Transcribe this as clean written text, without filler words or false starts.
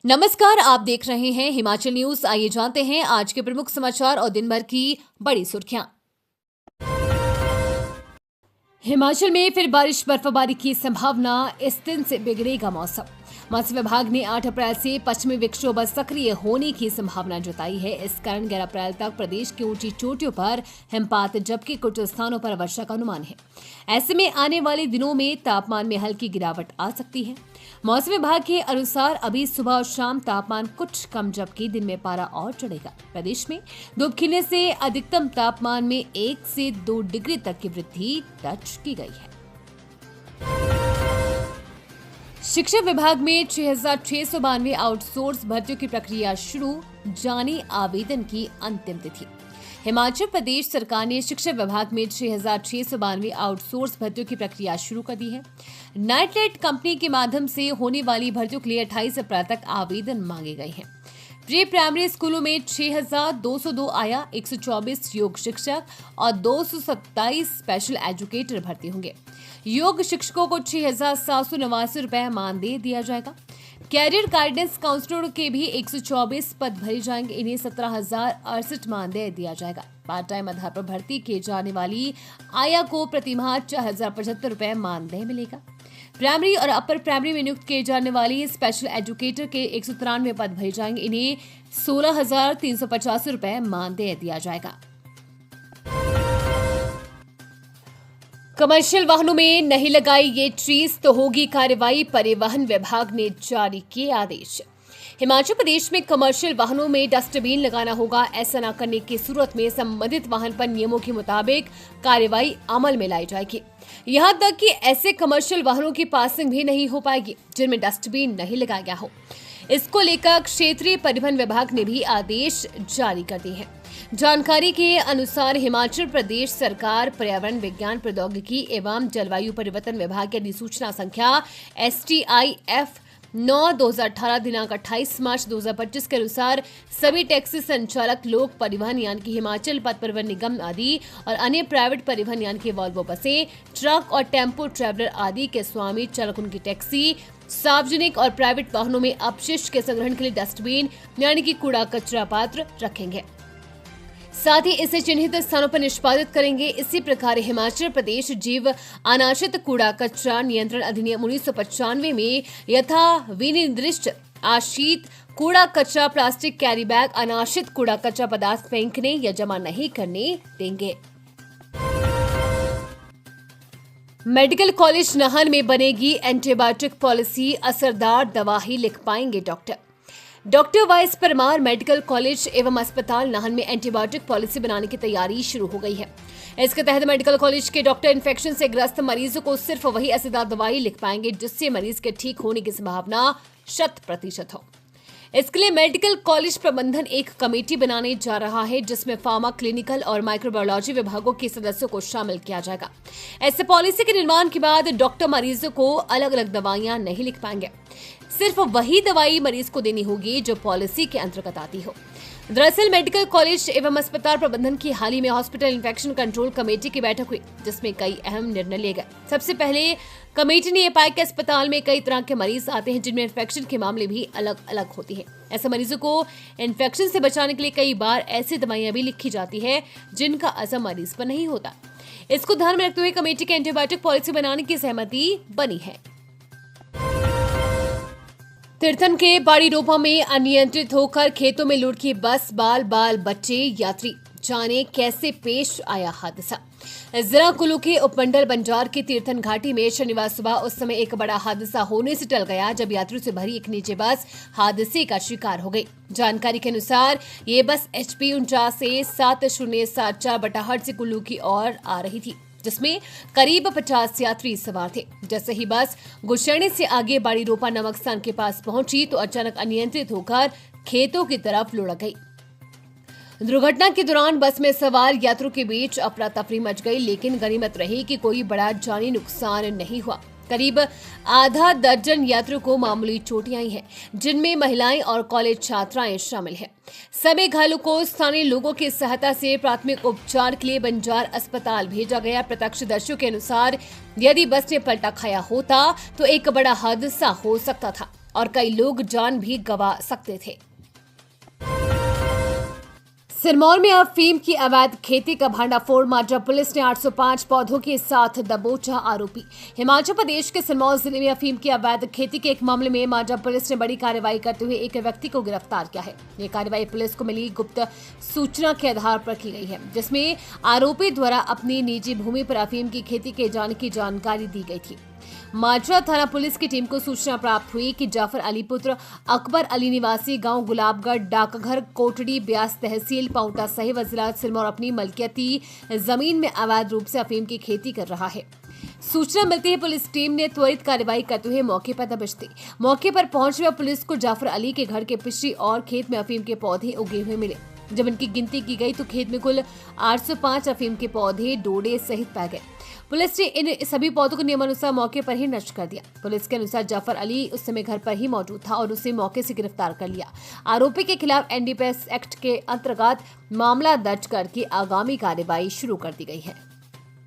नमस्कार, आप देख रहे हैं हिमाचल न्यूज। आइए जानते हैं आज के प्रमुख समाचार और दिन भर की बड़ी सुर्खियां। हिमाचल में फिर बारिश बर्फबारी की संभावना, इस दिन से बिगड़ेगा मौसम। मौसम विभाग ने 8 अप्रैल से पश्चिमी विक्षोभ सक्रिय होने की संभावना जताई है। इस कारण 11 अप्रैल तक प्रदेश की ऊंची चोटियों पर हिमपात जबकि कुछ स्थानों पर वर्षा का अनुमान है। ऐसे में आने वाले दिनों में तापमान में हल्की गिरावट आ सकती है। मौसम विभाग के अनुसार अभी सुबह और शाम तापमान कुछ कम जबकि दिन में पारा और चढ़ेगा। प्रदेश में धूप खिलने से अधिकतम तापमान में 1 से 2 डिग्री तक की वृद्धि दर्ज की गई है। शिक्षा विभाग में 6,692 आउटसोर्स भर्तियों की प्रक्रिया शुरू, जानी आवेदन की अंतिम तिथि। हिमाचल प्रदेश सरकार ने शिक्षा विभाग में 6,692 आउटसोर्स भर्तियों की प्रक्रिया शुरू कर दी है। नाइटलेट कंपनी के माध्यम से होने वाली भर्तियों के लिए 28 अप्रैल तक आवेदन मांगे गए हैं। प्री प्राइमरी स्कूलों में 6,202 आया, 124 योग शिक्षक और 227 स्पेशल एजुकेटर भर्ती होंगे। योग शिक्षकों को 6,789 रुपए मानदेय दिया जाएगा। कैरियर गाइडेंस काउंसलर के भी 124 पद भरे जाएंगे। इन्हें 17,068 मानदेय दिया जाएगा। पार्ट टाइम आधार पर भर्ती की जाने वाली आया को प्रतिमाह 4,075 रुपए मानदेय मिलेगा। प्राइमरी और अपर प्राइमरी में नियुक्त किए जाने वाली स्पेशल एजुकेटर के 193 पद भरे जाएंगे। इन्हें 16,385 रुपए मानदेय दिया जाएगा। कमर्शियल वाहनों में नहीं लगाई ये ट्रीज तो होगी कार्रवाई, परिवहन विभाग ने जारी किए आदेश। हिमाचल प्रदेश में कमर्शियल वाहनों में डस्टबिन लगाना होगा। ऐसा न करने की सूरत में संबंधित वाहन पर नियमों के मुताबिक कार्रवाई अमल में लाई जाएगी। यहां तक कि ऐसे कमर्शियल वाहनों की पासिंग भी नहीं हो पाएगी जिनमें डस्टबिन नहीं लगाया गया हो। इसको लेकर क्षेत्रीय परिवहन विभाग ने भी आदेश जारी कर दिए हैं। जानकारी के अनुसार हिमाचल प्रदेश सरकार पर्यावरण विज्ञान प्रौद्योगिकी एवं जलवायु परिवर्तन विभाग की अधिसूचना संख्या STIF 9/2018 दिनांक 28 मार्च 2025 के अनुसार सभी टैक्सी संचालक, लोक परिवहन यानी कि हिमाचल पथ परिवहन निगम आदि और अन्य प्राइवेट परिवहन यानी कि वॉल्वो बसें, ट्रक और टेम्पो ट्रैवलर आदि के स्वामी चालक उनकी टैक्सी, सार्वजनिक और प्राइवेट वाहनों में अपशिष्ट के संग्रहण के लिए डस्टबिन यानी कि कूड़ा कचरा पात्र रखेंगे। साथ ही इसे चिन्हित स्थानों पर निष्पादित करेंगे। इसी प्रकार हिमाचल प्रदेश जीव अनाशित कूड़ा कचरा नियंत्रण अधिनियम 1995 में यथा विनिर्दिष्ट आशीत कूड़ा कचरा, प्लास्टिक कैरी बैग, अनाशित कूड़ा कचरा पदार्थ फेंकने या जमा नहीं करने देंगे। मेडिकल कॉलेज नाहन में बनेगी एंटीबायोटिक पॉलिसी, असरदार दवा ही लिख पाएंगे doctor vice Parmar. Medical college एवं अस्पताल नाहन में एंटीबायोटिक पॉलिसी बनाने की तैयारी शुरू हो गई है। इसके तहत मेडिकल कॉलेज के डॉक्टर इन्फेक्शन से ग्रस्त मरीजों को सिर्फ वही असरदार दवाई लिख पाएंगे जिससे मरीज के ठीक होने की संभावना 100% हो। इसके लिए मेडिकल कॉलेज प्रबंधन एक कमेटी बनाने जा रहा है जिसमें फार्मा, क्लिनिकल और माइक्रोबायोलॉजी विभागों के सदस्यों को शामिल किया जाएगा। ऐसे पॉलिसी के निर्माण के बाद डॉक्टर मरीजों को अलग अलग दवाइयां नहीं लिख पाएंगे। सिर्फ वही दवाई मरीज को देनी होगी जो पॉलिसी के अंतर्गत आती हो। दरअसल मेडिकल कॉलेज एवं अस्पताल प्रबंधन की हाल ही में हॉस्पिटल इन्फेक्शन कंट्रोल कमेटी की बैठक हुई जिसमें कई अहम निर्णय लिए गए। सबसे पहले कमेटी ने यह पाया कि अस्पताल में कई तरह के मरीज आते हैं जिनमें इन्फेक्शन के मामले भी अलग अलग होती हैं। ऐसे मरीजों को इन्फेक्शन से बचाने के लिए कई बार ऐसी दवाइयां भी लिखी जाती है जिनका असर मरीज पर नहीं होता। इसको ध्यान में रखते हुए कमेटी की एंटीबायोटिक पॉलिसी बनाने की सहमति बनी है। तीर्थन के बाड़ी रोपा में अनियंत्रित होकर खेतों में लुढ़की बस, बाल बच्चे यात्री, जाने कैसे पेश आया हादसा। जिला कुल्लू के उपमंडल बंजार की तीर्थन घाटी में शनिवार सुबह उस समय एक बड़ा हादसा होने से टल गया जब यात्रियों से भरी एक निजी बस हादसे का शिकार हो गई। जानकारी के अनुसार ये बस HP 49 7074 बटाहट से कुल्लू की ओर आ रही थी जिसमें करीब 50 यात्री सवार थे। जैसे ही बस गुशरने से आगे बाड़ी रोपा नामक स्थान के पास पहुंची तो अचानक अनियंत्रित होकर खेतों की तरफ लुढ़क गई। दुर्घटना के दौरान बस में सवार यात्रियों के बीच अफरा तफरी मच गई, लेकिन गनीमत रही कि कोई बड़ा जानी नुकसान नहीं हुआ। करीब आधा दर्जन यात्रियों को मामूली चोटें आई हैं, जिनमें महिलाएं और कॉलेज छात्राएं शामिल हैं। सभी घायलों को स्थानीय लोगों की सहायता से प्राथमिक उपचार के लिए बंजार अस्पताल भेजा गया। प्रत्यक्षदर्शियों के अनुसार यदि बस ने पलटा खाया होता तो एक बड़ा हादसा हो सकता था और कई लोग जान भी गंवा सकते थे। सिरमौर में अफीम की अवैध खेती का भंडाफोड़। मांडरा पुलिस ने 805 पौधों के साथ दबोचा आरोपी। हिमाचल प्रदेश के सिरमौर जिले में अफीम की अवैध खेती के एक मामले में मांडरा पुलिस ने बड़ी कार्रवाई करते हुए एक व्यक्ति को गिरफ्तार किया है। ये कार्रवाई पुलिस को मिली गुप्त सूचना के आधार पर की गई है, जिसमें आरोपी द्वारा अपनी निजी भूमि पर अफीम की खेती किए जाने की जानकारी दी गई थी। मांडरा थाना पुलिस की टीम को सूचना प्राप्त हुई कि जाफर अली पुत्र अकबर अली निवासी गांव गुलाबगढ़ डाकघर कोटड़ी ब्यास तहसील पाउटा साहिब जिला सिरमौर अपनी मलकियती जमीन में अवैध रूप से अफीम की खेती कर रहा है। सूचना मिलती ही पुलिस टीम ने त्वरित कार्रवाई करते हुए मौके पर दबिश दी। मौके पर पहुंचने पर पुलिस को जाफर अली के घर के पिछड़ी और खेत में अफीम के पौधे उगे हुए मिले। जब इनकी गिनती की गई तो खेत में कुल 805 अफीम के पौधे डोडे सहित पाए गए। पुलिस ने इन सभी पौधों को नियमानुसार मौके पर ही नष्ट कर दिया। पुलिस के अनुसार जाफर अली उस समय घर पर ही मौजूद था और उसे मौके से गिरफ्तार कर लिया। आरोपी के खिलाफ एनडीपीएस एक्ट के अंतर्गत मामला दर्ज करके आगामी कार्रवाई शुरू कर दी गई है।